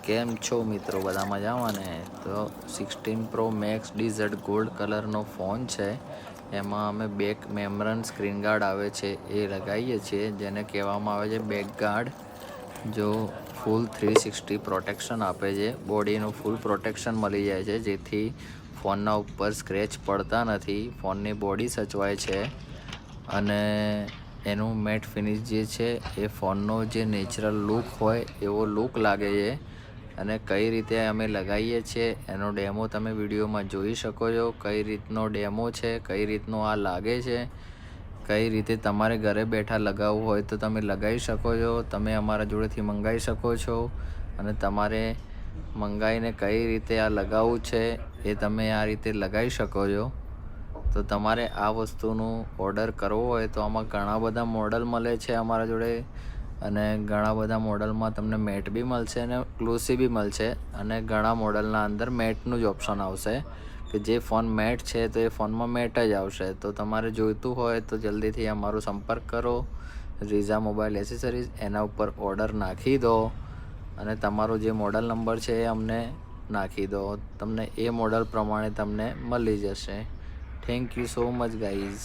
કેમ છો મિત્રો? બધા મજામાં ને? તો 16 પ્રો મેક્સ DZ ગોલ્ડ કલરનો ફોન છે. એમાં અમે બેક મેમરન સ્ક્રીન ગાર્ડ આવે છે એ લગાવીએ છીએ, જેને કહેવામાં આવે છે બેક ગાર્ડ. જો ફૂલ 360 પ્રોટેક્શન આપે છે, બોડીનું ફૂલ પ્રોટેક્શન મળી જાય છે, જેથી ફોનના ઉપર સ્ક્રેચ પડતા નથી, ફોનની બોડી સચવાય છે અને એનું મેટ ફિનિશ જે છે એ ફોનનો જે નેચરલ લુક હોય એવો લુક લાગે છે. અને કઈ રીતે અમે લગાવીએ છીએ એનો ડેમો તમે વિડીયોમાં જોઈ શકો છો. કઈ રીતનો ડેમો છે, કઈ રીતનો આ લાગે છે, કઈ રીતે તમારે ઘરે બેઠા લગાવવું હોય તો તમે લગાવી શકો છો. તમે અમારા જોડેથી મંગાવી શકો છો અને તમારે મંગાવીને કઈ રીતે આ લગાવવું છે એ તમે આ રીતે લગાવી શકો છો. તો તમારે આ વસ્તુનું ઓર્ડર કરવો હોય તો આમાં ઘણા બધા મોડલ મળે છે અમારા જોડે, અને ઘણા બધા મોડલમાં તમને મેટ બી મળશે અને ગ્લોસી બી મળશે, અને ઘણા મોડલના અંદર મેટનું જ ઓપ્શન આવશે કે જે ફોન મેટ છે તો એ ફોનમાં મેટ જ આવશે. તો તમારે જોઈતું હોય તો જલ્દીથી અમારો સંપર્ક કરો. રીઝા મોબાઈલ એસેસરીઝ, એના ઉપર ઓર્ડર નાખી દો અને તમારો જે મોડલ નંબર છે એ અમને નાખી દો. તમને એ મોડલ પ્રમાણે તમને મળી જશે. Thank you so much guys.